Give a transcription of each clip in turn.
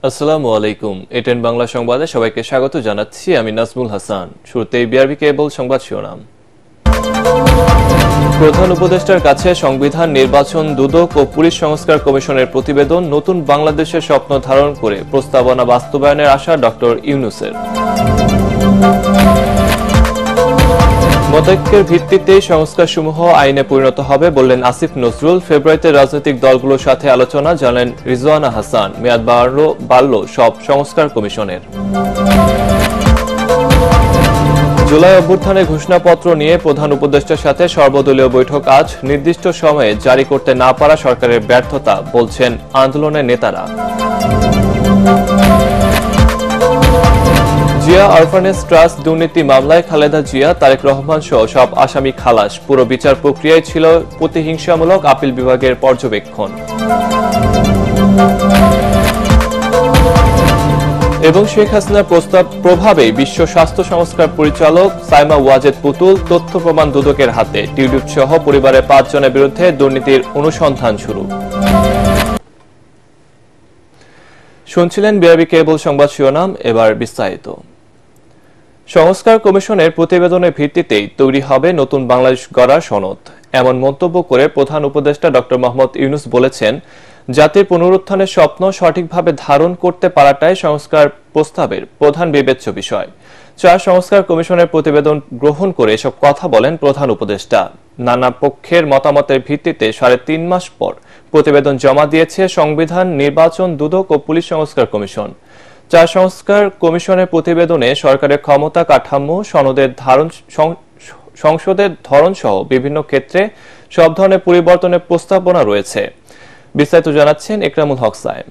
আসসালামু আলাইকুম। এটেন বাংলা সংবাদে সবাইকে স্বাগত জানাচ্ছি। আমি নাজমুল হাসান। শুরুতেই বিআরবি কেবল সংবাদ শিরোনাম। প্রধান উপদেষ্টার কাছে সংবিধান, নির্বাচন, দুদক ও পুলিশ সংস্কার কমিশনের প্রতিবেদন, নতুন বাংলাদেশের স্বপ্ন ধারণ করে প্রস্তাবনা বাস্তবায়নের আশা ডক্টর ইউনূসের। মতৈক্যের ভিত্তিতেই সংস্কারসমূহ আইনে পরিণত হবে বললেন আসিফ নজরুল। ফেব্রুয়ারিতে রাজনৈতিক দলগুলোর সাথে আলোচনা, জানালেন রিজওয়ানা হাসান। মেয়াদ বাড়ল সব সংস্কার কমিশনের। জুলাই অভ্যুত্থানের ঘোষণাপত্র নিয়ে প্রধান উপদেষ্টার সাথে সর্বদলীয় বৈঠক আজ। নির্দিষ্ট সময়ে জারি করতে না পারা সরকারের ব্যর্থতা বলছেন আন্দোলনের নেতারা। জিয়া অরফানেজ ট্রাস্ট দুর্নীতি মামলায় খালেদা জিয়া, তারেক রহমান সহ সব আসামি খালাস। পুরো বিচার প্রক্রিয়ায় ছিল প্রতিহিংসামূলক, আপিল বিভাগের পর্যবেক্ষণ। এবং শেখ হাসিনার প্রভাবে বিশ্ব স্বাস্থ্য সংস্থার পরিচালক সাইমা ওয়াজেদ পুতুল, তথ্য প্রমাণ দুদকের হাতে। টিউলিপ সহ পরিবারের 5 জনের বিরুদ্ধে দুর্নীতির অনুসন্ধান শুরু। শুনছিলেন বিআরবি কেবল সংবাদ শিরোনাম, এবার বিস্তারিত। সংস্কার কমিশনের প্রতিবেদনের ভিত্তিতেই তৈরি হবে নতুন বাংলাদেশ গড়ার সনদ, এমন মন্তব্য করে প্রধান উপদেষ্টা ডক্টর মোহাম্মদ ইউনূস বলেছেন, জাতির পুনরুত্থানের স্বপ্ন সঠিকভাবে ধারণ করতে পারাটাই সংস্কার প্রস্তাবের প্রধান বিবেচ্য বিষয়। 4 সংস্কার কমিশনের প্রতিবেদন গ্রহণ করে এসব কথা বলেন প্রধান উপদেষ্টা। নানা পক্ষের মতামতের ভিত্তিতে 3.5 মাস পর প্রতিবেদন জমা দিয়েছে সংবিধান, নির্বাচন, দুদক ও পুলিশ সংস্কার কমিশন। 4 সংস্কার কমিশনের প্রতিবেদনে সরকারের ক্ষমতা কাঠামো, সংসদের ধরন সহ বিভিন্ন ক্ষেত্রে সব ধরনের পরিবর্তনের প্রস্তাবনা রয়েছে। বিস্তারিত জানাচ্ছেন একরামুল হক সায়েম।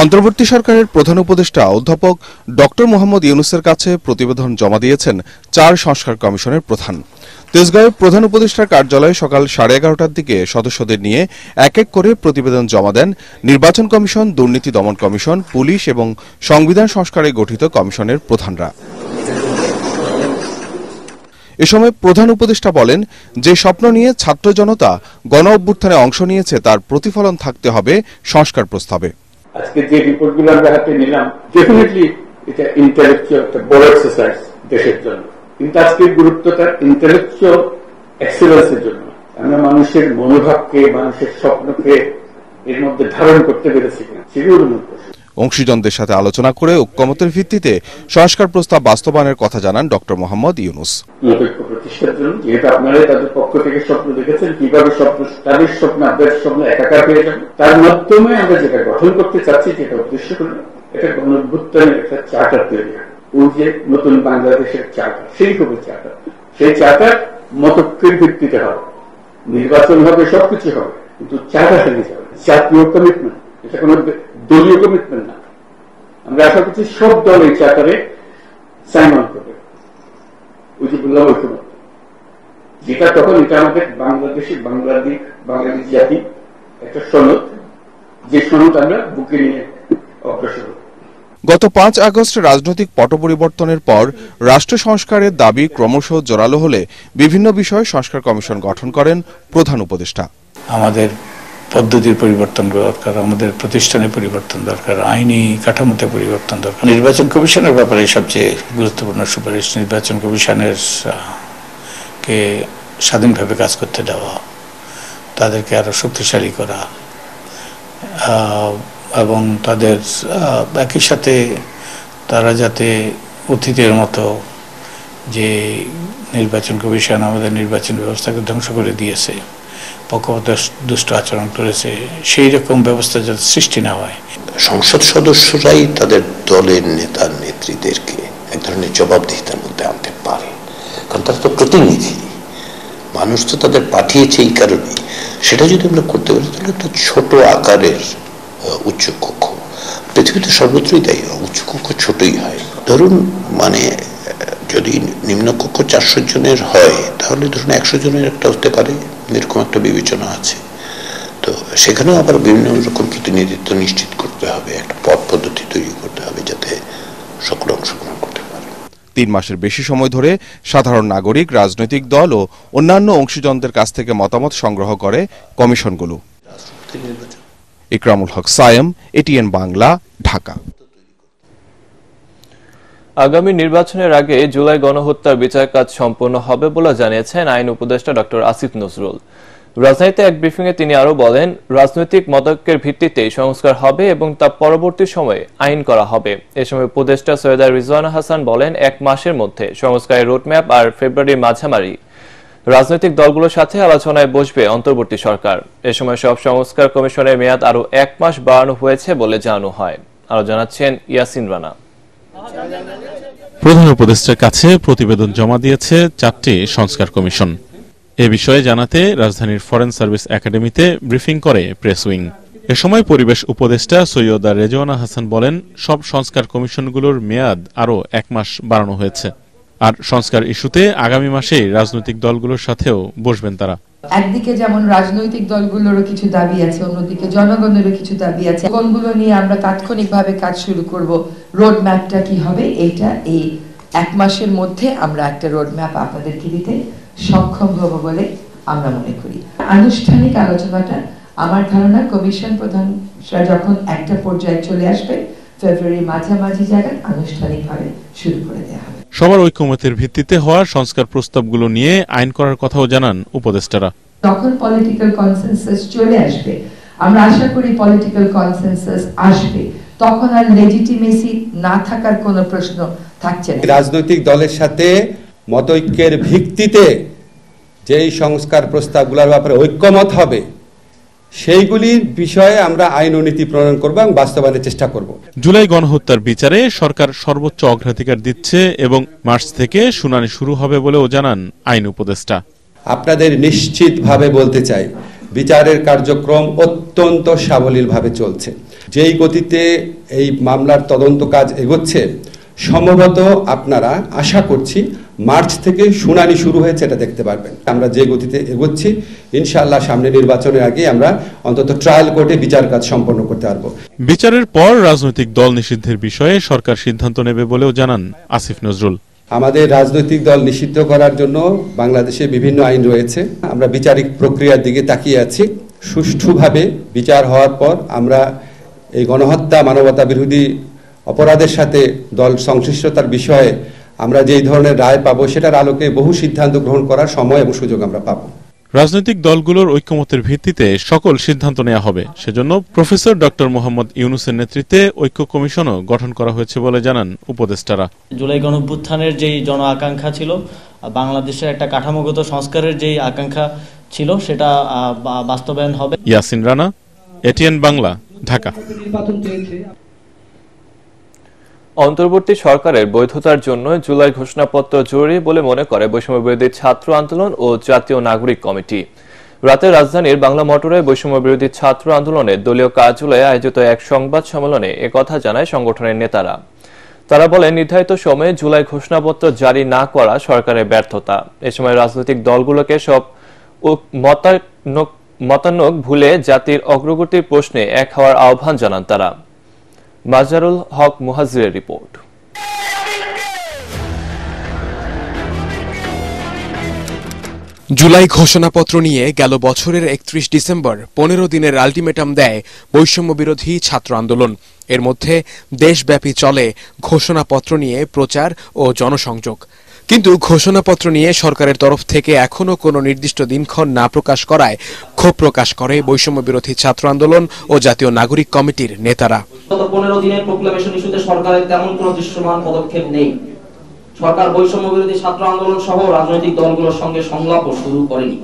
অন্তর্বর্তী সরকারের প্রধান উপদেষ্টা অধ্যাপক ডক্টর মোহাম্মদ ইউনূসের কাছে প্রতিবেদন জমা দিয়েছেন 4 সংস্কার কমিশনের প্রধান। তেজগাঁওয়ে প্রধান উপদেষ্টার কার্যালয়ে সকাল 11:30টার দিকে সদস্যদের নিয়ে এক এক করে প্রতিবেদন জমা দেন নির্বাচন কমিশন, দুর্নীতি দমন কমিশন, পুলিশ এবং সংবিধান সংস্কারে গঠিত কমিশনের প্রধানরা। এ সময় প্রধান উপদেষ্টা বলেন, যে স্বপ্ন নিয়ে ছাত্র জনতা গণ অভ্যুত্থানে অংশ নিয়েছে তার প্রতিফলন থাকতে হবে সংস্কার প্রস্তাবে। আজকে যে রিপোর্টগুলো আমরা হাতে নিলাম, ডেফিনেটলি এটা ইন্টেলেকচুয়াল একটা বড় এক্সারসাইজ দেশের জন্য, কিন্তু আজকের গুরুত্বটা ইন্টেলেকচুয়াল এক্সেলেন্সের জন্য। আমরা মানুষের মনোভাবকে, মানুষের স্বপ্নকে এর মধ্যে ধারণ করতে পেরেছি কিনা সেগুলোর মধ্যে অংশীজনদের সাথে আলোচনা করে ঐক্যমতের ভিত্তিতে সংস্কার প্রস্তাব বাস্তবায়নের কথা জানান ডক্টর মোহাম্মদ ইউনূস। মতৈক্য প্রতিষ্ঠার জন্য যেহেতু আপনারা তাদের পক্ষ থেকে স্বপ্ন দেখেছেন, কিভাবে তাদের স্বপ্ন আপনাদের স্বপ্ন একাকার হয়ে যাবে, তার মাধ্যমে আমরা যেটা গঠন করতে চাচ্ছি, যেটা উদ্দেশ্য করল, এটা গণ অভ্যুত্থানের একটা চার্টার তৈরি হয়। ওই যে নতুন বাংলাদেশের চার্টার, সেই হবে চার্টার। সেই চার্টার মতৈক্যের ভিত্তিতে হবে, নির্বাচন হবে, সবকিছু হবে, কিন্তু চার্টার হয়ে যাবে জাতীয় কমিটমেন্ট। এটা কোন দলীয় কমিটমেন্ট না। আমরা আশা করছি সব দল এই চার্টারে সাইন অন করবে। ওই যে বললাম ঐক্যমত, যেটা তখন এটা আমাদের বাংলাদেশের বাংলাদেশ জাতি একটা সনদ, যে সনদ আমরা বুকে নিয়ে অগ্রসর হব। গত 5 আগস্ট রাজনৈতিক পট পরিবর্তনের পর রাষ্ট্র সংস্কারের দাবি ক্রমশ জোরালো হলে বিভিন্ন বিষয়ে সংস্কার কমিশন গঠন করেন প্রধান উপদেষ্টা। আমাদের পদ্ধতির পরিবর্তন দরকার, আমাদের প্রতিষ্ঠানের পরিবর্তন দরকার, আইনি কাঠামোতে পরিবর্তন দরকার। নির্বাচন কমিশনের ব্যাপারে সবচেয়ে গুরুত্বপূর্ণ সুপারিশ, নির্বাচন কমিশনের কে স্বাধীনভাবে কাজ করতে দেওয়া, তাদেরকে আরো শক্তিশালী করা এবং তাদের একই সাথে তারা যাতে অতীতের মতো যে নির্বাচন কমিশন আমাদের নির্বাচন ব্যবস্থাকে ধ্বংস করে দিয়েছে, পক্ষপাত দুষ্ট আচরণ করেছে, সেই রকম ব্যবস্থা যাতে সৃষ্টি না হয়। সংসদ সদস্যরাই তাদের দলের নেতা নেত্রীদেরকে এক ধরনের জবাবদিহিতার মধ্যে আনতে পারে, কারণ তারা তো প্রতিনিধি, মানুষ তো তাদের পাঠিয়েছে এই কারণে। সেটা যদি আমরা করতে পারি তাহলে একটা ছোট আকারের উচ্চ কক্ষ, পৃথিবীতে সর্বত্রই তাই, উচ্চ কক্ষ ছোটই হয়। ধরুন যদি নিম্নকক্ষ 400 জনের হয়, তাহলে ধরুন 100 জনের একটা হতে পারে, এরকম একটা বিবেচনা আছে। তো সেখানেও আবার বিভিন্ন রকম প্রতিনিধিত্ব নিশ্চিত করতে হবে, একটা পথ পদ্ধতি তৈরি করতে হবে যাতে সকলে অংশগ্রহণ করতে পারে। 3 মাসের বেশি সময় ধরে সাধারণ নাগরিক, রাজনৈতিক দল ও অন্যান্য অংশীজনদের কাছ থেকে মতামত সংগ্রহ করে কমিশনগুলো। ইকরামুল হক সায়েম, এটিএন বাংলা, ঢাকা। আগামী নির্বাচনের আগে জুলাই গণহত্যার বিচার কাজ সম্পন্ন হবে বলে জানিয়েছেন আইন উপদেষ্টা ডক্টর আসিফ নজরুল। রাজধানীতে এক ব্রিফিংয়ে তিনি আরো বলেন, রাজনৈতিক মতৈক্যের ভিত্তিতে সংস্কার হবে এবং তা পরবর্তী সময়ে আইন করা হবে। এ সময় উপদেষ্টা সৈয়দা রিজওয়ানা হাসান বলেন, 1 মাসের মধ্যে সংস্কারের রোডম্যাপ আর ফেব্রুয়ারির মাঝামাঝি রাজনৈতিক দলগুলোর সাথে আলোচনায় বসবে অন্তর্বর্তী সরকার। এ সময় সব সংস্কার কমিশনের মেয়াদ আরো 1 মাস বাড়ানো হয়েছে বলে জানানো হয়। আরো জানাচ্ছেন ইয়াসিন রানা। প্রধান উপদেষ্টার কাছে প্রতিবেদন জমা দিয়েছে 4টি সংস্কার কমিশন। এ বিষয়ে জানাতে রাজধানীর ফরেন সার্ভিস একাডেমিতে ব্রিফিং করে প্রেস উইং। এ সময় পরিবেশ উপদেষ্টা সৈয়দা রেজওয়ানা হাসান বলেন, সব সংস্কার কমিশনগুলোর মেয়াদ আরো 1 মাস বাড়ানো হয়েছে। আর সংস্কার ইস্যুতে আগামী মাসে রাজনৈতিক দলগুলোর সাথেও বসবেন তারা। একদিকে যেমন রাজনৈতিক দলগুলোরও কিছু দাবি আছে, অন্যদিকে জনগণেরও কিছু দাবি আছে। কোনগুলো নিয়ে আমরা তাৎক্ষণিকভাবে কাজ শুরু করব, রোড ম্যাপটা কি হবে, এইটা এই 1 মাসের মধ্যে আমরা একটা রোড ম্যাপ আপনাদেরকে দিতে সক্ষম হব বলে আমরা মনে করি। আনুষ্ঠানিক আলোচনাটা আমার ধারণা কমিশন প্রধানরা যখন একটা পর্যায়ে চলে আসবে, ফেব্রুয়ারি মাঝামাঝি জায়গায় আনুষ্ঠানিকভাবে শুরু করে দেওয়া হবে। সবার ঐকমত্যের ভিত্তিতে হওয়া সংস্কার প্রস্তাবগুলো নিয়ে আইন করার কথাও জানান উপদেষ্টারা। যখন পলিটিক্যাল কনসেনসাস চলে আসবে, আমরা আশা করি পলিটিক্যাল কনসেনসাস আসবে, তখন আর লেজিটিমেসি না থাকার কোনো প্রশ্ন থাকছে না। রাজনৈতিক দলের সাথে মতৈক্যের ভিত্তিতে যেই সংস্কার প্রস্তাবগুলোর ব্যাপারে ঐক্যমত হবে, সেইগুলির বিষয়ে আমরা আইন ও নীতি প্রণয়ন করব এবং বাস্তবায়নের চেষ্টা করব। জুলাই গণহত্যার বিচারে সরকার সর্বোচ্চ অগ্রাধিকার দিচ্ছে এবং মার্চ থেকে শুনানি শুরু হবে বলেও জানান আইন উপদেষ্টা। আপনাদের নিশ্চিতভাবে বলতে চাই, বিচারের কার্যক্রম অত্যন্ত সাবলীলভাবে চলছে। যেই গতিতে এই মামলার তদন্ত কাজ এগোচ্ছে, সম্ভবত আপনারা আশা করছি মার্চ থেকে শুনানি শুরু হয়েছে এটা দেখতে পারবেন। আমরা যে গতিতে এগোচ্ছি, ইনশাআল্লাহ সামনে নির্বাচনের আগে আমরা অন্তত ট্রায়াল কোর্টে বিচার কাজ সম্পন্ন করতে পারব। বিচারের পর রাজনৈতিক দল নিষিদ্ধের বিষয়ে সরকার সিদ্ধান্ত নেবে বলেও জানান আসিফ নজরুল। আমাদের রাজনৈতিক দল নিষিদ্ধ করার জন্য বাংলাদেশে বিভিন্ন আইন রয়েছে। আমরা বিচারিক প্রক্রিয়ার দিকে তাকিয়ে আছি। সুষ্ঠুভাবে বিচার হওয়ার পর আমরা এই গণহত্যা, মানবতা বিরোধী অপরাধের সাথে দল সংশ্লিষ্টতার বিষয়ে আমরা যেই ধরনের রায় পাবো, সেটার আলোকে বহু সিদ্ধান্ত গ্রহণ করার সময় এবং সুযোগ আমরা পাবো। রাজনৈতিক দলগুলোর ঐকমত্যের ভিত্তিতে সকল সিদ্ধান্ত নেওয়া হবে। সেজন্য প্রফেসর ডক্টর মোহাম্মদ ইউনুসের নেতৃত্বে ঐক্য কমিশনও গঠন করা হয়েছে বলে জানান উপদেষ্টারা। জুলাই গণঅভ্যুত্থানের যেই জন আকাঙ্ক্ষা ছিল, বাংলাদেশের একটা কাঠামোগত সংস্কারের যেই আকাঙ্ক্ষা ছিল, সেটা বাস্তবায়ন হবে। ইয়াসিন রানা, এটিএন বাংলা, ঢাকা। অন্তর্বর্তী সরকারের বৈধতার জন্য জুলাই ঘোষণাপত্র জরুরি বলে মনে করে বৈষম্য বিরোধী ছাত্র আন্দোলন ও জাতীয় নাগরিক কমিটি। রাতে রাজধানীর বাংলা মোটরে বৈষম্য বিরোধী ছাত্র আন্দোলনের দলীয় কার্যালয়ে আয়োজিত এক সংবাদ সম্মেলনে একথা জানায় সংগঠনের নেতারা। তারা বলেন, নির্ধারিত সময়ে জুলাই ঘোষণাপত্র জারি না করা সরকারের ব্যর্থতা। এ সময় রাজনৈতিক দলগুলোকে সব মতানক ভুলে জাতির অগ্রগতির প্রশ্নে এক হওয়ার আহ্বান জানান তারা। মাজারুল হক মুহাজিরের রিপোর্ট। জুলাই ঘোষণাপত্র নিয়ে গেল বছরের 31 ডিসেম্বর 15 দিনের আলটিমেটাম দেয় বৈষম্য বিরোধী ছাত্র আন্দোলন। এর মধ্যে দেশব্যাপী চলে ঘোষণাপত্র নিয়ে প্রচার ও জনসংযোগ। কিন্তু ঘোষণাপত্র নিয়ে সরকারের তরফ থেকে এখনো কোনো নির্দিষ্ট দিনক্ষণ না প্রকাশ করায় ক্ষোভ প্রকাশ করে বৈষম্য বিরোধী ছাত্র আন্দোলন ও জাতীয় নাগরিক কমিটির নেতারা। গত 15 দিনের প্রোক্লামেশন ইস্যুতে সরকারের তেমন কোনো দৃশ্যমান পদক্ষেপ নেই। সরকার বৈষম্য বিরোধী ছাত্র আন্দোলন সহ রাজনৈতিক দলগুলোর সঙ্গে সংলাপও শুরু করেনি।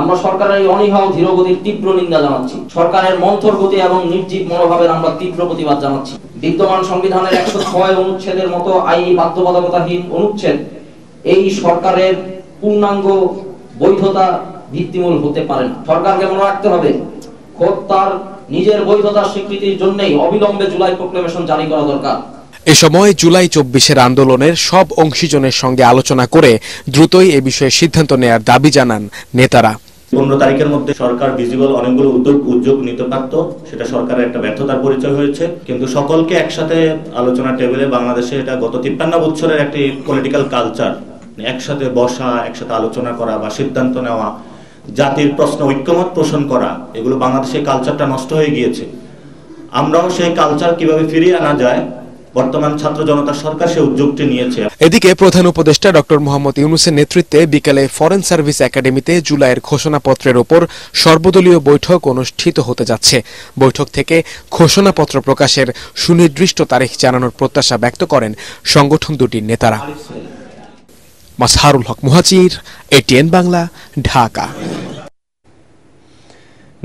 আমরা সরকারের এই অনীহা ও ধীরগতির তীব্র নিন্দা জানাচ্ছি। সরকারের মন্থর গতি এবং নির্জীব মনোভাবের আমরা তীব্র প্রতিবাদ জানাচ্ছি। বিদ্যমান সংবিধানের 106 অনুচ্ছেদের মতো আইনি বাধ্যবাধকতাহীন অনুচ্ছেদ এই সরকারের পূর্ণাঙ্গ বৈধতা ভিত্তিমূল হতে পারে না। সরকারকে মনে রাখতে হবে, খোদ তার নিজের বৈধতার স্বীকৃতির জন্যই অবিলম্বে জুলাই প্রোক্লেমেশন জারি করা দরকার। এ সময় জুলাই 24-এর আন্দোলনের সব অংশীজনের সঙ্গে আলোচনা করে দ্রুতই এ বিষয়ে সিদ্ধান্ত নেয়ার দাবি জানান নেতারা। 15 তারিখের মধ্যে সরকার ভিজিবল অনেকগুলো উদ্যোগ নিতে পারত, সেটা সরকারের একটা ব্যর্থতার পরিচয় হয়েছে। কিন্তু সকলকে একসাথে আলোচনা টেবিলে, বাংলাদেশে এটা গত 53 বছরের একটি পলিটিক্যাল কালচার, একসাথে বসা, একসাথে আলোচনা করা বা সিদ্ধান্ত নেওয়া, জাতির প্রশ্ন ঐক্যমত পোষণ করা, এগুলো বাংলাদেশের কালচারটা নষ্ট হয়ে গিয়েছে। আমরাও সেই কালচার কিভাবে ফিরিয়ে আনা যায়, বর্তমান ছাত্র জনতা সরকার সে উদ্যোগটি নিয়েছে। এদিকে প্রধান উপদেষ্টা ডক্টর মোহাম্মদ ইউনূসের নেতৃত্বে বিকেলে ফরেন সার্ভিস একাডেমিতে জুলাইয়ের ঘোষণাপত্রের ওপর সর্বদলীয় বৈঠক অনুষ্ঠিত হতে যাচ্ছে। বৈঠক থেকে ঘোষণাপত্র প্রকাশের সুনির্দিষ্ট তারিখ জানানোর প্রত্যাশা ব্যক্ত করেন সংগঠন দুটির নেতারা। মাসহারুল হক মুহাজির, এটিএন বাংলা, ঢাকা।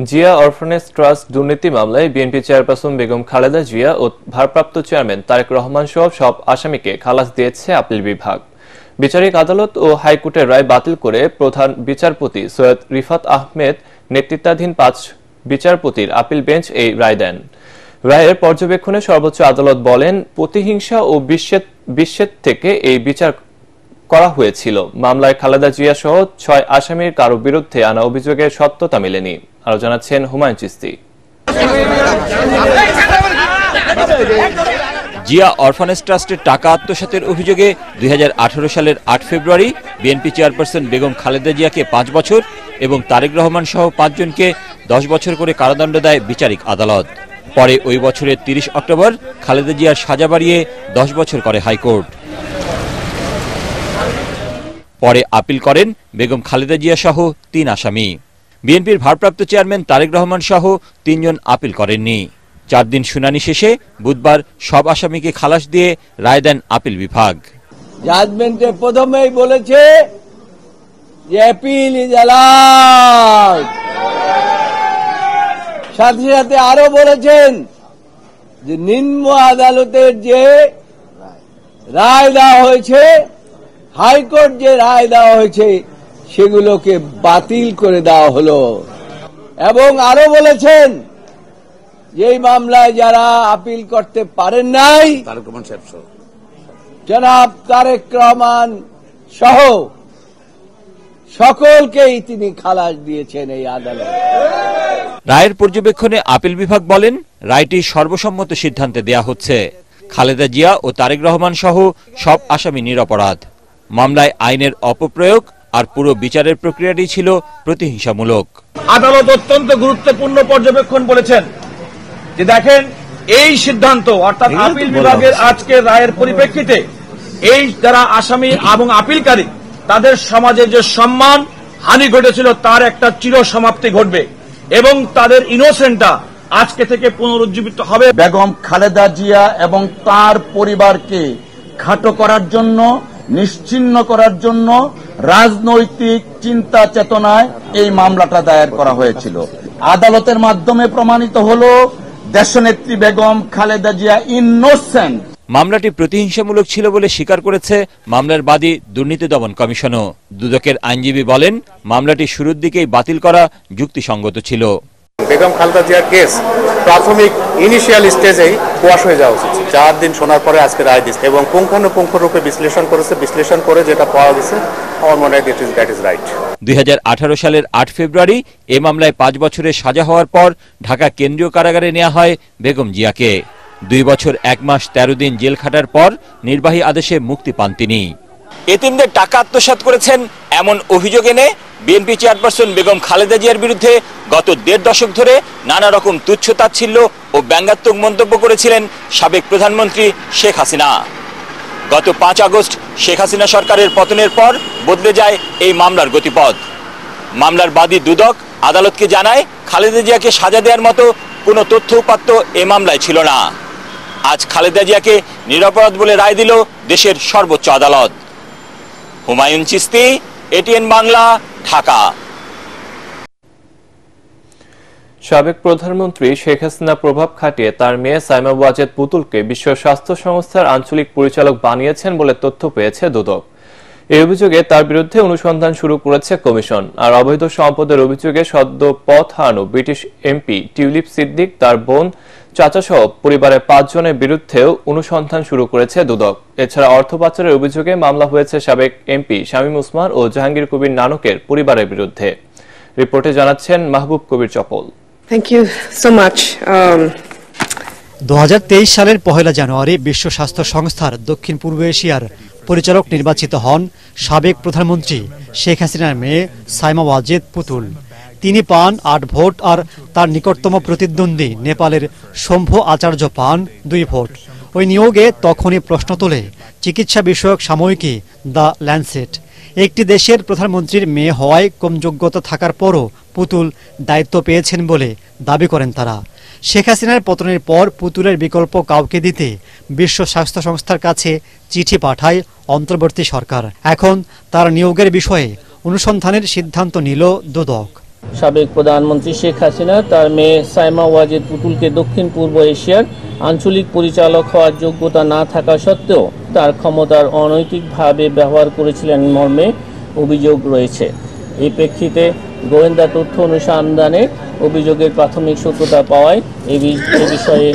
জিয়া অরফানেজ ট্রাস্ট দুর্নীতি মামলায় বিএনপি চেয়ারপারসন বেগম খালেদা জিয়া ও ভারপ্রাপ্ত চেয়ারম্যান তারেক রহমান সহ সব আসামিকে খালাস দিয়েছে আপিল বিভাগ। বিচারিক আদালত ও হাইকোর্টের রায় বাতিল করে প্রধান বিচারপতি সৈয়দ রিফাত আহমেদ নেতৃত্বাধীন 5 বিচারপতির আপিল বেঞ্চ এই রায় দেন। রায়ের পর্যবেক্ষণে সর্বোচ্চ আদালত বলেন, প্রতিহিংসা ও বিচ্ছেদ থেকে এই বিচার করা হয়েছিল। মামলায় খালেদা জিয়া সহ 6 আসামির কারো বিরুদ্ধে আনা অভিযোগের সত্যতা মেলেনি। আরো জানাচ্ছেন হুমায়ুন চিস্তি। জিয়া অরফানেজ ট্রাস্টের টাকা আত্মসাতের অভিযোগে 2018 সালের 8 ফেব্রুয়ারি বিএনপি চেয়ারপারসন বেগম খালেদা জিয়াকে 5 বছর এবং তারেক রহমান সহ 5 জনকে 10 বছর করে কারাদণ্ড দেয় বিচারিক আদালত। পরে ওই বছরের 30 অক্টোবর খালেদা জিয়ার সাজা বাড়িয়ে 10 বছর করে হাইকোর্ট। পরে আপিল করেন বেগম খালেদা জিয়া সহ 3 আসামি। বিএনপির ভারপ্রাপ্ত চেয়ারম্যান তারেক রহমান সহ 3 জন আপিল করেননি। 4 দিন শুনানি শেষে বুধবার সব আসামিকে খালাস দিয়ে রায় দেন আপিল বিভাগ। জাজমেন্টে প্রথমেই বলেছে যে অ্যাপিল ইজ অ্যালাউড, সাথে সাথে আরো বলেছেন যে নিম্ন আদালতের যে রায় দেওয়া হয়েছে, হাইকোর্ট যে রায় দেওয়া হয়েছে সেগুলোকে বাতিল করে দেওয়া হলো এবং আরো বলেছেন যে এই মামলায় যারা আপিল করতে পারেন নাই, জনাব তারেক রহমান সহ সকলকেই তিনি খালাস দিয়েছেন এই আদালত। রায়ের পর্যবেক্ষণে আপিল বিভাগ বলেন, রায়টি সর্বসম্মত সিদ্ধান্তে দেয়া হচ্ছে। খালেদা জিয়া ও তারেক রহমান সহ সব আসামি নিরপরাধ। মামলায় আইনের অপপ্রয়োগ আর পুরো বিচারের প্রক্রিয়াটি ছিল প্রতিহিংসামূলক। আদালত অত্যন্ত গুরুত্বপূর্ণ পর্যবেক্ষণ বলেছেন যে দেখেন, এই সিদ্ধান্ত অর্থাৎ আপিল বিভাগের আজকের রায়ের পরিপ্রেক্ষিতে এই যারা আসামি এবং আপিলকারী তাদের সমাজে যে সম্মান হানি ঘটেছিল তার একটা চির সমাপ্তি ঘটবে এবং তাদের ইনোসেন্টটা আজকে থেকে পুনরুজ্জীবিত হবে। বেগম খালেদা জিয়া এবং তার পরিবারকে খাটো করার জন্য, নিশ্চিহ্ন করার জন্য রাজনৈতিক চিন্তা চেতনায় এই মামলাটা দায়ের করা হয়েছিল। আদালতের মাধ্যমে প্রমাণিত হলো দেশনেত্রী বেগম খালেদা জিয়া ইনোসেন্ট। মামলাটি প্রতিহিংসামূলক ছিল বলে স্বীকার করেছে মামলার বাদী দুর্নীতি দমন কমিশনও। দুদকের আইনজীবী বলেন, মামলাটি শুরুর দিকেই বাতিল করা যুক্তিসঙ্গত ছিল। বেগম খালেদা জিয়ার কেস প্রাথমিক ইনিশিয়াল স্টেজেই কোয়াশ হয়ে যাওয়া উচিত। 4 দিন শোনার পরে আজকে রায় দিচ্ছে এবং পুঙ্খানুপুঙ্খ রূপে বিশ্লেষণ করেছে। বিশ্লেষণ করে যেটা পাওয়া গেছে, আমার মনে হয় দ্যাট ইজ রাইট। 2018 সালের 8 ফেব্রুয়ারি এ মামলায় 5 বছরের সাজা হওয়ার পর ঢাকা কেন্দ্রীয় কারাগারে নেওয়া হয় বেগম জিয়াকে। 2 বছর 1 মাস 13 দিন জেল খাটার পর নির্বাহী আদেশে মুক্তি পান তিনি। এতিমদের টাকা আত্মসাৎ করেছেন এমন অভিযোগ এনে বিএনপি চেয়ারপারসন বেগম খালেদা জিয়ার বিরুদ্ধে গত 1.5 দশক ধরে নানা রকম তুচ্ছ-তাচ্ছিল্য ও ব্যঙ্গাত্মক মন্তব্য করেছিলেন সাবেক প্রধানমন্ত্রী শেখ হাসিনা। গত 5 আগস্ট শেখ হাসিনা সরকারের পতনের পর বদলে যায় এই মামলার গতিপথ। মামলার বাদী দুদক আদালতকে জানায়, খালেদা জিয়াকে সাজা দেওয়ার মতো কোনো তথ্য উপাত্ত এ মামলায় ছিল না। আজ খালেদা জিয়াকে নিরপরাধ বলে রায় দিল দেশের সর্বোচ্চ আদালত। হুমায়ুন চিস্তি, এটিএন বাংলা, ঢাকা। সাবেক প্রধানমন্ত্রী শেখ হাসিনা প্রভাব খাটিয়ে তার মেয়ে সাইমা ওয়াজেদ পুতুলকে বিশ্ব স্বাস্থ্য সংস্থার আঞ্চলিক পরিচালক বানিয়েছেন বলে তথ্য পেয়েছে দুদক। এই অভিযোগে তার বিরুদ্ধে অনুসন্ধান শুরু করেছে কমিশন। আর অবৈধ সম্পদের অভিযোগে সদ্য পথ হারানো ব্রিটিশ এমপি টিউলিপ সিদ্দিক, তার বোন, চাচা সহ পরিবারের 5 জনের বিরুদ্ধেও অনুসন্ধান শুরু করেছে দুদক। এছাড়া অর্থ পাচারের অভিযোগে মামলা হয়েছে সাবেক এমপি শামীম ওসমান ও জাহাঙ্গীর কবির নানকের পরিবারের বিরুদ্ধে। রিপোর্টে জানাচ্ছেন মাহবুব কবির চপল। Thank you so much. 2023 সালের 1 জানুয়ারি বিশ্ব স্বাস্থ্য সংস্থার দক্ষিণ পূর্ব এশিয়ার পরিচালক নির্বাচিত হন সাবেক প্রধানমন্ত্রী শেখ হাসিনার মেয়ে সাইমা ওয়াজেদ পুতুল। তিনি পান ৮ ভোট আর তার নিকটতম প্রতিদ্বন্দ্বী নেপালের শম্ভু আচার্য পান ২ ভোট। ওই নিয়োগে তখনই প্রশ্ন তোলে চিকিৎসা বিষয়ক সাময়িকী দ্য ল্যান্সেট। একটি দেশের প্রধানমন্ত্রীর মেয়ে হওয়ায় কম যোগ্যতা থাকার পরও পুতুল দায়িত্ব পেয়েছেন বলে দাবি করেন তারা। শেখ হাসিনার পতনের পর পুতুলের বিকল্প কাউকে দিতে বিশ্ব স্বাস্থ্য সংস্থার কাছে চিঠি পাঠায় অন্তর্বর্তী সরকার। এখন তার নিয়োগের বিষয়ে অনুসন্ধানের সিদ্ধান্ত নিল দুদক। সাবেক প্রধানমন্ত্রী শেখ হাসিনা তার মেয়ে সাইমা ওয়াজেদ পুতুলকে দক্ষিণ পূর্ব এশিয়ার আঞ্চলিক পরিচালক হওয়ার যোগ্যতা না থাকা সত্ত্বেও তার ক্ষমতার অনৈতিকভাবে ব্যবহার করেছিলেন মর্মে অভিযোগ রয়েছে। এই প্রেক্ষিতে গোয়েন্দা তথ্য অনুসন্ধানে অভিযোগের প্রাথমিক সত্যতা পাওয়ায় এই বিষয়ে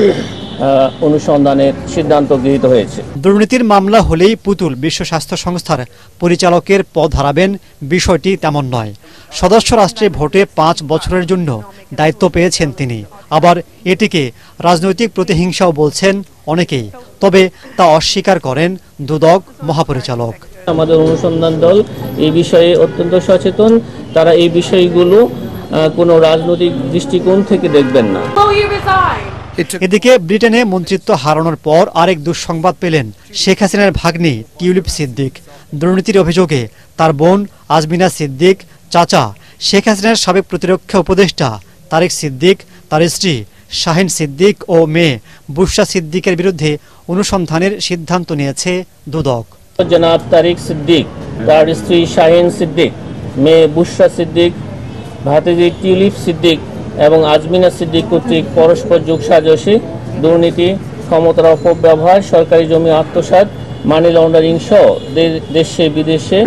অনুসন্ধানের সিদ্ধান্ত গৃহীত হয়েছে। দুর্নীতির মামলা হলেই পুতুল বিশ্ব স্বাস্থ্য সংস্থার পরিচালকের পদ হারাবেন বিষয়টি তেমন নয়। সদস্য রাষ্ট্রে ভোটে ৫ বছরের জন্য দায়িত্ব পেয়েছেন তিনি। আবার এটিকে রাজনৈতিক প্রতিহিংসাও বলছেন অনেকেই, তবে তা অস্বীকার করেন দুদক মহাপরিচালক। আমাদের অনুসন্ধান দল এই বিষয়ে অত্যন্ত সচেতন। তারা এই বিষয়গুলো কোনো রাজনৈতিক দৃষ্টিকোণ থেকে দেখবেন না। এদিকে ব্রিটেনে মন্ত্রিত্ব হারানোর পর আরেক দুঃসংবাদ পেলেন শেখ হাসিনার ভাগ্নি টিউলিপ সিদ্দিক। দুর্নীতির অভিযোগে তার বোন আজমিনা সিদ্দিক, চাচা শেখ হাসিনার সাবেক প্রতিরক্ষা উপদেষ্টা তারেক সিদ্দিক, তার স্ত্রী শাহিন সিদ্দিক ও মেয়ে বুশরা সিদ্দিকের বিরুদ্ধে অনুসন্ধানের সিদ্ধান্ত নিয়েছে দুদক। জনাব তারেক সিদ্দিক, তার স্ত্রী শাহিন সিদ্দিক, মেয়ে বুশরা সিদ্দিক, ভাতিজি টিউলিপ সিদ্দিক এবং আজমিনা সিদ্দিক কর্তৃক পরস্পর যোগসাজশে দুর্নীতি, ক্ষমতার অপব্যবহার, সরকারি জমি আত্মসাৎ, মানি লন্ডারিং সহ দেশে বিদেশে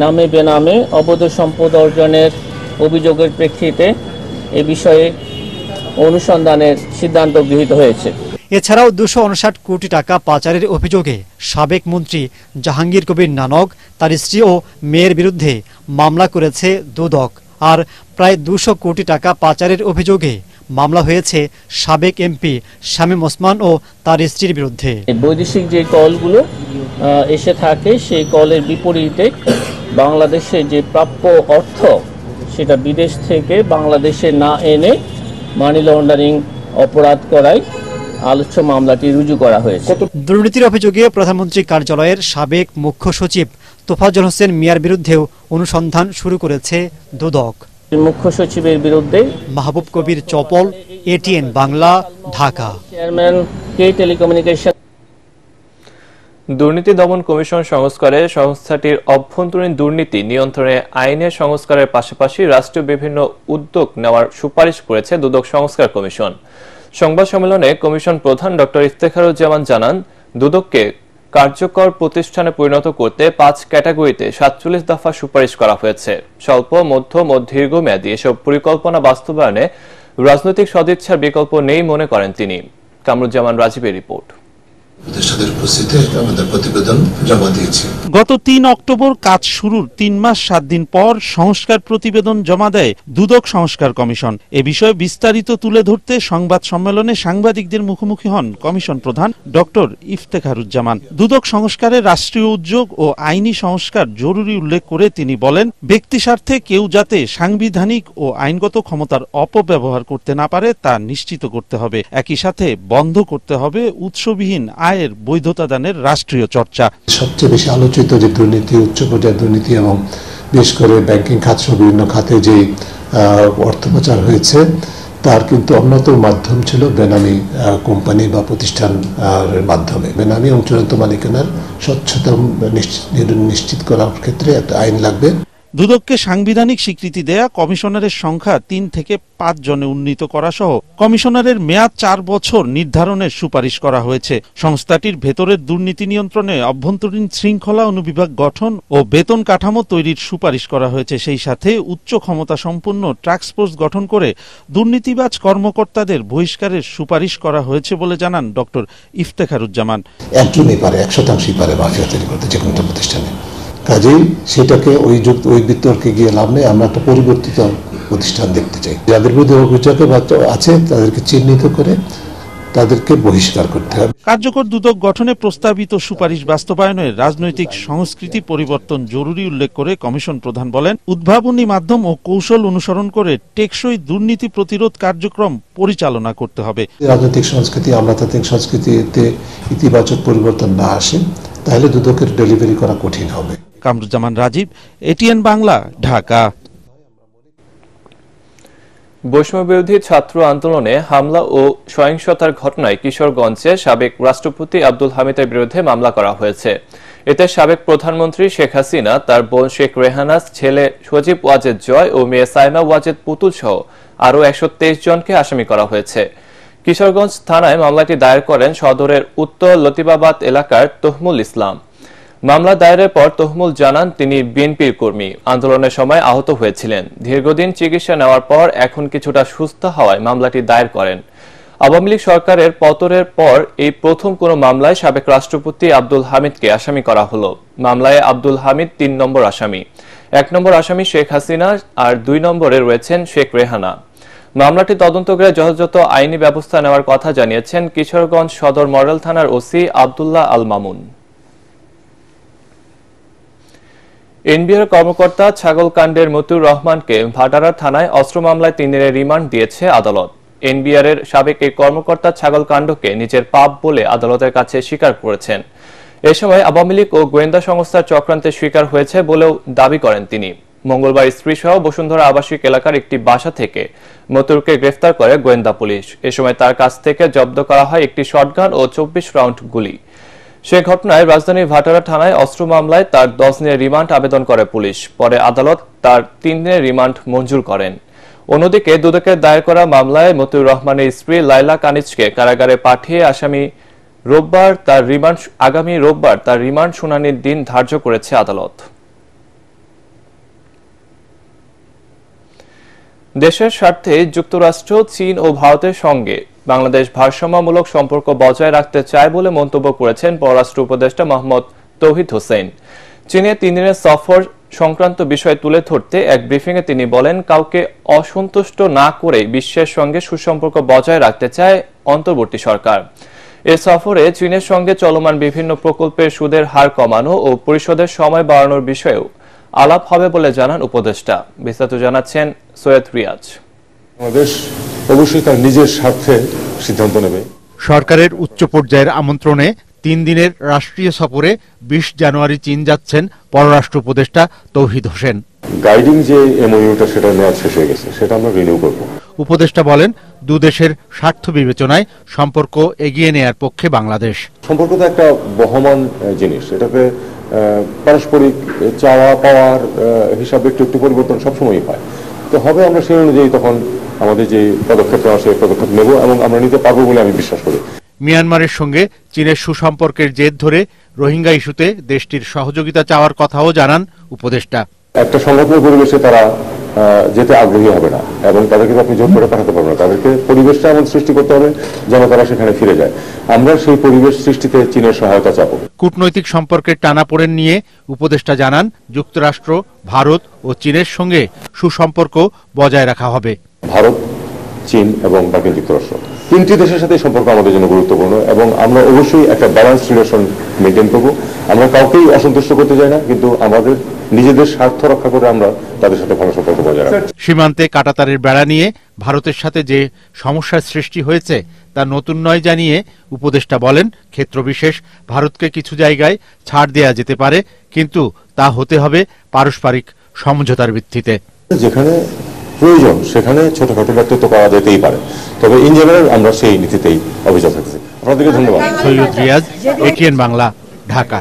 নামে বেনামে অবৈধ সম্পদ অর্জনের অভিযোগের প্রেক্ষিতে এ বিষয়ে অনুসন্ধানের সিদ্ধান্ত গৃহীত হয়েছে। এছাড়াও ২৫৯ কোটি টাকা পাচারের অভিযোগে সাবেক মন্ত্রী জাহাঙ্গীর কবির নানক, তার স্ত্রী ও মেয়ের বিরুদ্ধে মামলা করেছে দুদক। আর প্রায় ২০০ কোটি টাকা পাচারের অভিযোগে মামলা হয়েছে সাবেক এমপি শামীম ওসমান ও তার স্ত্রীর বিরুদ্ধে। বৈদেশিক যে কলগুলো এসে থাকে সেই কলের বিপরীতে বাংলাদেশে যে প্রাপ্য অর্থ সেটা বিদেশ থেকে বাংলাদেশে না এনে মানি লন্ডারিং অপরাধ করায় আলোচ্য মামলাটি রুজু করা হয়েছে। দুর্নীতির অভিযোগে প্রধানমন্ত্রী কার্যালয়ের সাবেক মুখ্য সচিব তোফাজ্জল হোসেন মিয়ার বিরুদ্ধেও অনুসন্ধান শুরু করেছে দুদক। মুখ্য সচিবের বিরুদ্ধে মাহবুব কবির চপল, এটিএন বাংলা, ঢাকা। চেয়ারম্যান কে টেলিকমিউনিকেশন। দুর্নীতি দমন কমিশন সংস্কারে সংস্থাটির অভ্যন্তরীণ দুর্নীতি নিয়ন্ত্রণে আইনের সংস্কারের পাশাপাশি রাষ্ট্রীয় বিভিন্ন উদ্যোগ নেওয়ার সুপারিশ করেছে দুদক সংস্কার কমিশন। সংবাদ সম্মেলনে কমিশন প্রধান ডক্টর ইফতেখারুজ্জামান জানান, দুদককে কার্যকর প্রতিষ্ঠানে পরিণত করতে ৫ ক্যাটাগরিতে ৪৭ দফা সুপারিশ করা হয়েছে। স্বল্প, মধ্যম ও দীর্ঘমেয়াদী এসব পরিকল্পনা বাস্তবায়নে রাজনৈতিক সদিচ্ছার বিকল্প নেই মনে করেন তিনি। কামরুজ্জামান রাজীবের রিপোর্ট। গত ৩ অক্টোবর কাজ শুরুর ৩ মাস ৭ দিন পর সংস্কার প্রতিবেদন জমা দেয় দুদক সংস্কার কমিশন। এ বিষয়ে বিস্তারিত তুলে ধরতে সংবাদ সম্মেলনে সাংবাদিকদের মুখোমুখি হন কমিশন প্রধান ডক্টর ইফতেখারুজ্জামান। দুদক সংস্কারে রাষ্ট্রীয় উদ্যোগ ও আইনি সংস্কার জরুরি উল্লেখ করে তিনি বলেন, ব্যক্তি স্বার্থে কেউ যাতে সাংবিধানিক ও আইনগত ক্ষমতার অপব্যবহার করতে না পারে তা নিশ্চিত করতে হবে। একই সাথে বন্ধ করতে হবে উৎসবিহীন আয়ের বৈধতা দানের রাষ্ট্রীয় চর্চা। সবচেয়ে বেশি আলোচিত যে দুর্নীতি, উচ্চ পর্যায়ের দুর্নীতি এবং বিশেষ করে ব্যাংকিং খাত সহ বিভিন্ন খাতে যে অর্থ পাচার হয়েছে তার কিন্তু অন্যতম মাধ্যম ছিল বেনামি কোম্পানি বা প্রতিষ্ঠানের মাধ্যমে। বেনামি এবং চূড়ান্ত মালিকানার স্বচ্ছতা নিশ্চিত করার ক্ষেত্রে একটা আইন লাগবে। দুদককে সাংবিধানিক স্বীকৃতি দেয়া কমিশনারের সংখ্যা ৩ থেকে ৫ জনে উন্নীত করা সহ কমিশনারের মেয়াদ ৪ বছর নির্ধারণের সুপারিশ করা হয়েছে। সংস্থাটির ভেতরের দুর্নীতি নিয়ন্ত্রণে অভ্যন্তরীণ শৃঙ্খলা অনুবিভাগ গঠন ও বেতন কাঠামো তৈরির সুপারিশ করা হয়েছে। সেই সাথে উচ্চ ক্ষমতা সম্পন্ন টাস্ক ফোর্স গঠন করে দুর্নীতিবাজ কর্মকর্তাদের বহিষ্কারের সুপারিশ করা হয়েছে বলে জানান ডক্টর ইফতেখারুজ্জামান। একজনই পারে, ১০০% পারে মাফিয়া তৈরি করতে যে কোনো প্রতিষ্ঠানে। কাজেই সেটাকে ওই বিতর্কে গিয়ে লাভ নেই। আমরা একটা পরিবর্তিত প্রতিষ্ঠান দেখতে চাই। যাদের বিরুদ্ধে অভিযোগ আছে তাদেরকে চিহ্নিত করে তাদেরকে বহিষ্কার করতে হবে। কার্যকর দুদক গঠনে প্রস্তাবিত সুপারিশ বাস্তবায়নে রাজনৈতিক সংস্কৃতি পরিবর্তন জরুরি উল্লেখ করে কমিশন প্রধান বলেন, উদ্ভাবনী মাধ্যম ও কৌশল অনুসরণ করে টেকসই দুর্নীতি প্রতিরোধ কার্যক্রম পরিচালনা করতে হবে। রাজনৈতিক সংস্কৃতি, আমলাতান্ত্রিক সংস্কৃতিতে ইতিবাচক পরিবর্তন না আসে তাহলে দুদকের ডেলিভারি করা কঠিন হবে। কামরুজ্জামান রাজীব, এটিএন বাংলা, ঢাকা। বৈষম্যবিরোধী ছাত্র আন্দোলনে হামলা ও সহিংসতার ঘটনায় কিশোরগঞ্জে সাবেক রাষ্ট্রপতি আব্দুল হামিদের বিরুদ্ধে মামলা করা হয়েছে। এতে সাবেক প্রধানমন্ত্রী শেখ হাসিনা, তার বোন শেখ রেহানা, ছেলে সজীব ওয়াজেদ জয় ও মেয়ে সাইমা ওয়াজেদ পুতুল সহ আরও 123 জনকে আসামি করা হয়েছে। কিশোরগঞ্জ থানায় মামলাটি দায়ের করেন সদরের উত্তর লতিবাবাদ এলাকার তহমুল ইসলাম। মামলা দায়েরের পর তহমুল জানান, তিনি বিএনপির কর্মী, আন্দোলনের সময় আহত হয়েছিলেন। দীর্ঘদিন চিকিৎসা নেওয়ার পর এখন কিছুটা সুস্থ হওয়ায় মামলাটি দায়ের করেন। আওয়ামী লীগ সরকারের পতনের পর এই প্রথম কোনো মামলায় সাবেক রাষ্ট্রপতি আব্দুল হামিদকে আসামি করা হলো। মামলায় আব্দুল হামিদ 3 নম্বর আসামি, 1 নম্বর আসামি শেখ হাসিনা আর 2 নম্বরে রয়েছেন শেখ রেহানা। মামলাটি তদন্ত করে যথাযথ আইনি ব্যবস্থা নেওয়ার কথা জানিয়েছেন কিশোরগঞ্জ সদর মডেল থানার ওসি আব্দুল্লাহ আল মামুন। এনবিআর কর্মকর্তা ছাগলকাণ্ডের মতিউর রহমানকে ভাটারা থানায় অস্ত্র মামলায় 3 দিনের রিমান্ড দিয়েছে আদালত। এনবিআর এর সাবেক এই কর্মকর্তা ছাগলকাণ্ডকে নিজের পাপ বলে আদালতের কাছে স্বীকার করেছেন। এ সময় আওয়ামী লীগ ও গোয়েন্দা সংস্থার চক্রান্তের শিকার হয়েছে বলেও দাবি করেন তিনি। মঙ্গলবার স্ত্রীসহ বসুন্ধরা আবাসিক এলাকার একটি বাসা থেকে মতিউরকে গ্রেফতার করে গোয়েন্দা পুলিশ। এ সময় তার কাছ থেকে জব্দ করা হয় একটি শটগান ও 24 রাউন্ড গুলি। সে ঘটনায় রাজধানীর ভাটারা থানায় অস্ত্র মামলায় তার 10 দিনের রিমান্ড আবেদন করে পুলিশ। পরে আদালত তার 3 দিনের রিমান্ড মঞ্জুর করেন। অন্যদিকে দুদকের দায়ের করা মামলায় মতিউর রহমানের স্ত্রী লাইলা কানিজকে কারাগারে পাঠিয়ে আগামী রোববার তার রিমান্ড শুনানির দিন ধার্য করেছে আদালত। দেশের স্বার্থে যুক্তরাষ্ট্র, চীন ও ভারতের সঙ্গে বাংলাদেশ ভারসাম্যমূলক সম্পর্ক বজায় রাখতে চায় বলে মন্তব্য করেছেন পররাষ্ট্র উপদেষ্টা মোহাম্মদ তৌহিদ হোসেন। চীনে 3 দিনের সফর সংক্রান্ত বিষয় তুলে ধরতে এক ব্রিফিংয়ে তিনি বলেন, কাউকে অসন্তুষ্ট না করে বিশ্বের সঙ্গে সুসম্পর্ক বজায় রাখতে চায় অন্তর্বর্তী সরকার। এ সফরে চীনের সঙ্গে চলমান বিভিন্ন প্রকল্পের সুদের হার কমানো ও পরিশোধের সময় বাড়ানোর বিষয়েও আলাপ হবে বলে জানান উপদেষ্টা। বিস্তারিত জানাচ্ছেন সৈয়দ রিয়াজ। বাংলাদেশ অবশ্যই তার নিজের স্বার্থে সিদ্ধান্ত নেবে। সরকারের উচ্চ পর্যায়ের আমন্ত্রণে 3 দিনের রাষ্ট্রীয় সফরে 20 জানুয়ারি চীন যাচ্ছেন পররাষ্ট্র উপদেষ্টা তৌহিদ হোসেন। গাইডিং যে এমওইউটা সেটা মেয়াদ শেষ হয়ে গেছে, সেটা আমরা রিনিউ করব। উপদেষ্টা বলেন, দুদেশের স্বার্থ বিবেচনায় সম্পর্ক এগিয়ে নেয়ার পক্ষে বাংলাদেশ। সম্পর্ক তো একটা বহমান জিনিস, এটাকে পারস্পরিক চাওয়া পাওয়ার হিসাবে একটু একটু পরিবর্তন সবসময়ই হয়। তো হবে, আমরা সেই অনুযায়ী তখন আমাদের যে পদক্ষেপ নেওয়া সেই পদক্ষেপ নেব এবং আমরা নিতে পারবো বলে আমি বিশ্বাস করি। মিয়ানমারের সঙ্গে চীনের সুসম্পর্কের জেদ ধরে রোহিঙ্গা ইস্যুতে দেশটির সহযোগিতা চাওয়ার কথাও জানান উপদেষ্টা। একটা সংঘাতময় পরিবেশে তারা যেতে আগ্রহী হবে না এবং তাদেরকে আপনি জোর করে পাঠাতে পারবেন না। তাদেরকে পরিবেশটা এমন সৃষ্টি করতে হবে যেন তারা সেখানে ফিরে যায়। আমরা সেই পরিবেশ সৃষ্টিতে চীনের সহায়তা চাবো। কূটনৈতিক সম্পর্কের টানাপোড়েন নিয়ে উপদেষ্টা জানান, যুক্তরাষ্ট্র, ভারত ও চীনের সঙ্গে সুসম্পর্ক বজায় রাখা হবে। ভারত, চীন এবং মার্কিন যুক্তরাষ্ট্র 3টি দেশের সাথে সম্পর্ক আমাদের জন্য গুরুত্বপূর্ণ এবং আমরা অবশ্যই একটা ব্যালেন্স রিলেশন মেনটেন করব। আমরা কাউকেই অসন্তুষ্ট করতে চাই না, কিন্তু আমাদের নিজেদের স্বার্থ রক্ষা করে আমরা তাদের সাথে ভালো সম্পর্ক বজায় রাখব। সীমান্তে কাঁটাতারের বেড়া নিয়ে ভারতের সাথে যে সমস্যার সৃষ্টি হয়েছে তা নতুন নয় জানিয়ে উপদেষ্টা বলেন, ক্ষেত্রবিশেষ ভারতকে কিছু জায়গায় ছাড় দেয়া যেতে পারে, কিন্তু তা হতে হবে পারস্পরিক সমঝোতার ভিত্তিতে। যেখানে প্রয়োজন সেখানে ছোটখাটো ব্যক্তিত্ব করা যেতেই পারে, তবে ইন জেনারেল আমরা সেই নীতিতেই অভিযোগ থাকছি। আপনাদেরকে ধন্যবাদ। সৈয়দ রিয়াজ, এটিএন বাংলা, ঢাকা।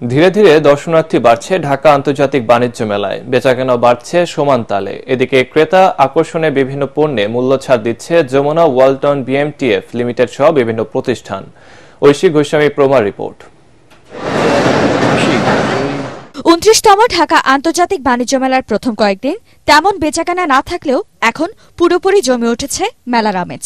ধীরে ধীরে দর্শনার্থী বাড়ছে ঢাকা আন্তর্জাতিক বাণিজ্য মেলায়, বেচাকেনা বাড়ছে সমান তালে। এদিকে ক্রেতা আকর্ষণে বিভিন্ন পণ্যে মূল্য ছাড় দিচ্ছে যমুনা, ওয়ালটন, বিএমটিএফ লিমিটেড সহ বিভিন্ন প্রতিষ্ঠান। ঐশী গোস্বামী প্রমার রিপোর্ট। 29তম ঢাকা আন্তর্জাতিক বাণিজ্য মেলার প্রথম কয়েকদিন তেমন বেচাকেনা না থাকলেও এখন পুরোপুরি জমে উঠেছে মেলার আমেজ।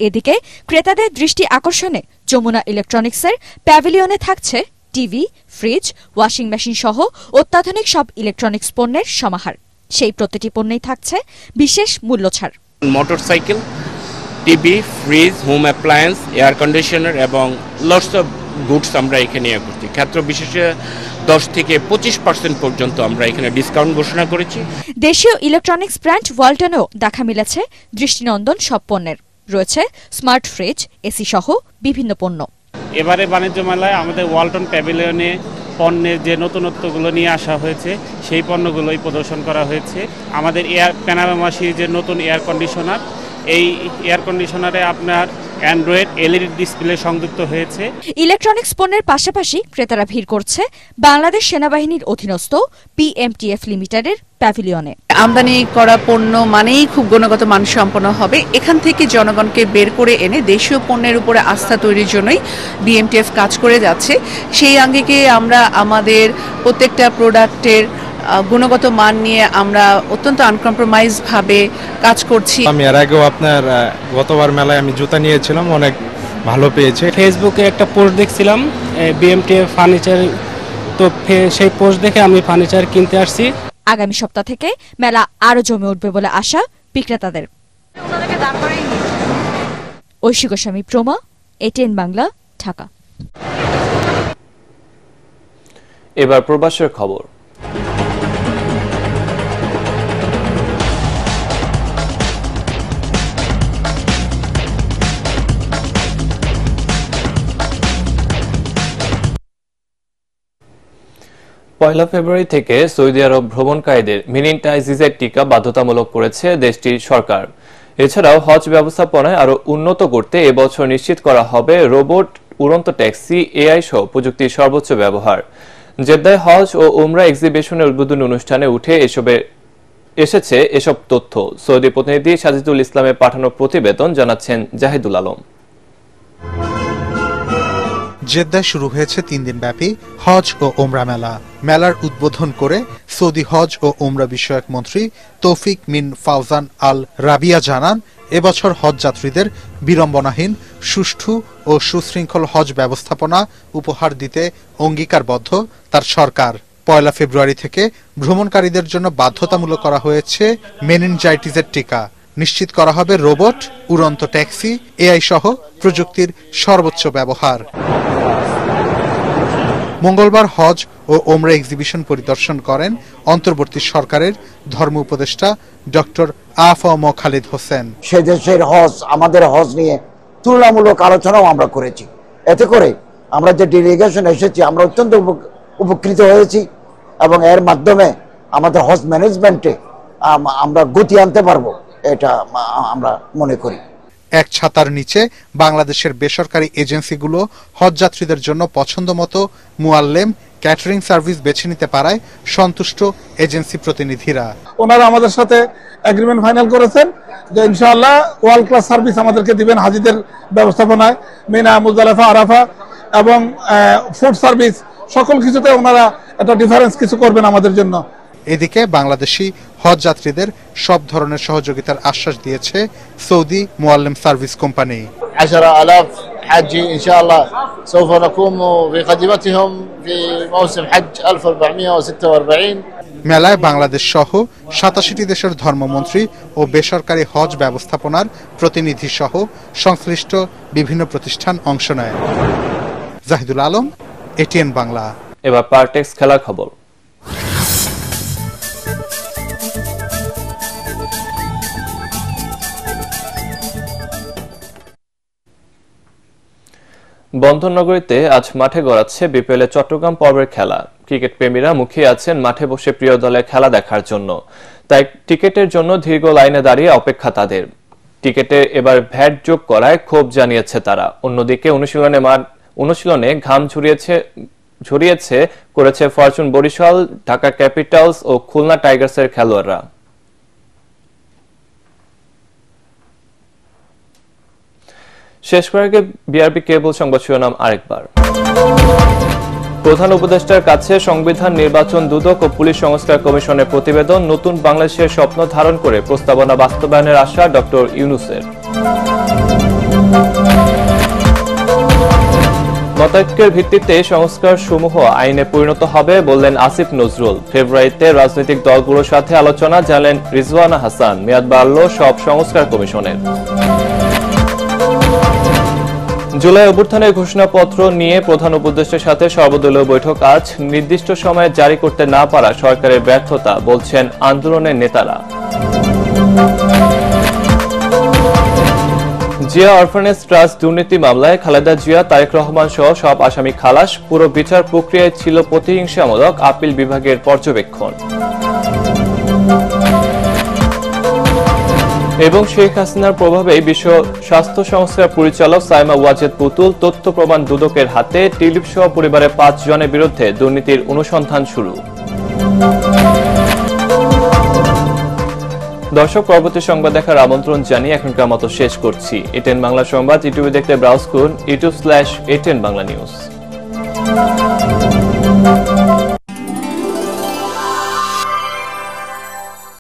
এদিকে ক্রেতাদের দৃষ্টি আকর্ষণে যমুনা ইলেকট্রনিক্সের প্যাভিলিয়নে থাকছে টিভি, ফ্রিজ, ওয়াশিং মেশিন সহ অত্যাধুনিক সব ইলেকট্রনিক্স পণ্যের সমাহার। সেই প্রতিটি পণ্যেই থাকছে বিশেষ মূল্যছাড়। Motorcycle, TV, fridge, home appliance, air conditioner এবং লটস অফ গুডস আমরা এখানে করছি। ক্ষেত্র বিশেষে 10 থেকে 25% পর্যন্ত আমরা এখানে ডিসকাউন্ট ঘোষণা করেছি। দেশীয় ইলেকট্রনিক্স ব্র্যান্ড ওয়ালটনেও দেখা মিলেছে দৃষ্টিনন্দন সব পণ্যের। রয়েছে স্মার্ট ফ্রিজ, এসি সহ বিভিন্ন পণ্য। এবারে বাণিজ্য মেলায় আমাদের ওয়ালটন প্যাভিলিয়নে পণ্যের যে নতুনত্বগুলো নিয়ে আসা হয়েছে সেই পণ্যগুলোই প্রদর্শন করা হয়েছে। আমাদের প্যানারোমা সিরিজের নতুন এয়ার কন্ডিশনার, এই এয়ার কন্ডিশনারে আপনার অ্যান্ড্রয়েড এলইডি ডিসপ্লে সংযুক্ত হয়েছে। ইলেকট্রনিক্স পণ্যের পাশাপাশি ক্রেতারা ভিড় করছে বাংলাদেশ সেনাবাহিনীর অধীনস্থ PMTF লিমিটেডের প্যাভিলিয়নে। আমদানি করা পণ্য মানেই খুব গুণগত মানসম্পন্ন হবে। এখান থেকে জনগণকে বের করে এনে দেশীয় পণ্যের উপরে আস্থা তৈরির জন্যই BMTF কাজ করে যাচ্ছে। সেই আঙ্গিকে আমরা আমাদের প্রত্যেকটা প্রোডাক্টের গুণগত মান নিয়ে আমরা অত্যন্ত আনকম্প্রোমাইজ ভাবে কাজ করছি। আমি এর আগেও আপনার গতবার মেলায় আমি জুতা নিয়েছিলাম, অনেক ভালো পেয়েছে। ফেসবুকে একটা পোস্ট দেখছিলাম BMTF ফার্নিচার, তো সেই পোস্ট দেখে আমি ফার্নিচার কিনতে আসছি। আগামী সপ্তাহ থেকে মেলা আরো জমে উঠবে বলে আশা বিক্রেতাদের। ঐশী গোস্বামী, প্রমা, ATN বাংলা, ঢাকা। এবার প্রবাসের খবর। পয়লা ফেব্রুয়ারি থেকে সৌদি আরব ভ্রমণকারীদের মেনিনজাইটিসের টিকা বাধ্যতামূলক করেছে দেশটির সরকার। এছাড়াও হজ ব্যবস্থাপনায় আরো উন্নত করতে এবছর নিশ্চিত করা হবে রোবট, উড়ন্ত ট্যাক্সি, AI সহ প্রযুক্তির সর্বোচ্চ ব্যবহার। জেদ্দায় হজ ও উমরা এক্সিবিশনের উদ্বোধনী অনুষ্ঠানে উঠে এসেছে এসব তথ্য। সৌদি প্রতিনিধি সাজিদুল ইসলামের পাঠানো প্রতিবেদন জানাচ্ছেন জাহিদুল আলম। জেদ্দায় শুরু হয়েছে 3 দিন ব্যাপী হজ ও ওমরা মেলা। মেলার উদ্বোধন করে সৌদি হজ ও ওমরা বিষয়ক মন্ত্রী তৌফিক মিন ফাউজান আল রাবিয়া জানান, এবছর হজ যাত্রীদের বিড়ম্বনাহীন, সুষ্ঠু ও সুশৃঙ্খল হজ ব্যবস্থাপনা উপহার দিতে অঙ্গীকারবদ্ধ তার সরকার। পয়লা ফেব্রুয়ারি থেকে ভ্রমণকারীদের জন্য বাধ্যতামূলক করা হয়েছে মেনিনজাইটিসের টিকা। নিশ্চিত করা হবে রোবট, উড়ন্ত ট্যাক্সি, AI সহ প্রযুক্তির সর্বোচ্চ ব্যবহার। মঙ্গলবার হজ ও ওমরা এক্সিবিশন পরিদর্শন করেন অন্তর্বর্তী সরকারের ধর্ম উপদেষ্টা ডক্টর আফম খালিদ হোসেন। সে দেশের হজ, আমাদের হজ নিয়ে তুলনামূলক আলোচনাও আমরা করেছি। এতে করে আমরা যে ডেলিগেশন এসেছি আমরা অত্যন্ত উপকৃত হয়েছি এবং এর মাধ্যমে আমাদের হজ ম্যানেজমেন্টে আমরা গতি আনতে পারবো, এটা আমরা মনে করি। এক ছাতার নিচে বাংলাদেশের বেসরকারি এজেন্সিগুলো হজযাত্রীদের জন্য পছন্দমতো মুআল্লেম, ক্যাটারিং সার্ভিস বেছে নিতে পারায় সন্তুষ্ট এজেন্সি প্রতিনিধিরা। ওনারা আমাদের সাথে এগ্রিমেন্ট ফাইনাল করেছেন যে ইনশাআল্লাহ ওয়ার্ল্ড ক্লাস সার্ভিস আমাদেরকে দিবেন হাজিদের ব্যবস্থাপনায়, মিনা, মুজদালিফা, আরাফা এবং ফুড সার্ভিস, সকল কিছুতে ওনারা একটা ডিফারেন্স কিছু করবেন আমাদের জন্য। এদিকে বাংলাদেশি হজ যাত্রীদের সব ধরনের সহযোগিতার আশ্বাস দিয়েছে সৌদি মুআল্লেম সার্ভিস কোম্পানি। 10,000 حاجي إن شاء الله سوف نقوم بخدمتهم في موسم حج 1446। মেলায় বাংলাদেশ সহ 87টি দেশের ধর্মমন্ত্রী ও বেসরকারি হজ ব্যবস্থাপনার প্রতিনিধি সহ সংশ্লিষ্ট বিভিন্ন প্রতিষ্ঠান অংশ নেয়। জাহিদুল আলম, ATN বাংলা। এবার পার্টেক্স খেলার খবর। বন্ধননগরীতে আজ মাঠে গড়াচ্ছে BPL এর চট্টগ্রাম পর্বের খেলা। ক্রিকেট প্রেমীরা মুখিয়ে আছেন মাঠে বসে প্রিয় দলের খেলা দেখার জন্য, তাই টিকেটের জন্য দীর্ঘ লাইনে দাঁড়িয়ে অপেক্ষা তাদের। টিকেটে এবার ভ্যাট যোগ করায় ক্ষোভ জানিয়েছে তারা। অন্যদিকে অনুশীলনে ঘাম ঝরিয়েছে করেছে ফরচুন বরিশাল, ঢাকা ক্যাপিটালস ও খুলনা টাইগার্সের খেলোয়াড়রা। শেষ করার আগে বিআরবি কেবল সংবাদ শিরোনাম আরেকবার। প্রধান উপদেষ্টার কাছে সংবিধান, নির্বাচন, দুদক ও পুলিশ সংস্কার কমিশনের প্রতিবেদন, নতুন বাংলাদেশের স্বপ্ন ধারণ করে প্রস্তাবনা বাস্তবায়নের আশা ডক্টর ইউনূসের। মতৈক্যের ভিত্তিতে সংস্কার সমূহ আইনে পরিণত হবে বললেন আসিফ নজরুল। ফেব্রুয়ারিতে রাজনৈতিক দলগুলোর সাথে আলোচনা, জানালেন রিজওয়ানা হাসান। মেয়াদ বাড়ল সব সংস্কার কমিশনের। জুলাই অভ্যুত্থানের ঘোষণাপত্র নিয়ে প্রধান উপদেষ্টার সাথে সর্বদলীয় বৈঠক আজ। নির্দিষ্ট সময়ে জারি করতে না পারা সরকারের ব্যর্থতা বলছেন আন্দোলনের নেতারা। জিয়া অরফানেজ ট্রাস্ট দুর্নীতি মামলায় খালেদা জিয়া, তারেক রহমান সহ সব আসামি খালাস। পুরো বিচার প্রক্রিয়ায় ছিল প্রতিহিংসামূলক আপিল বিভাগের পর্যবেক্ষণ। এবং শেখ হাসিনার প্রভাবে বিশ্ব স্বাস্থ্য সংস্থার পরিচালক সাইমা ওয়াজেদ পুতুল, তথ্য প্রমাণ দুদকের হাতে। টিউলিপ সহ পরিবারের 5 জনের বিরুদ্ধে দুর্নীতির অনুসন্ধান শুরু। দর্শক, পরবর্তী সংবাদ দেখার আমন্ত্রণ জানিয়ে এখনকার মতো শেষ করছি। এটেন বাংলা সংবাদ ইউটিউবে দেখতে ব্রাউজ করুন youtube/ATN বাংলা নিউজ।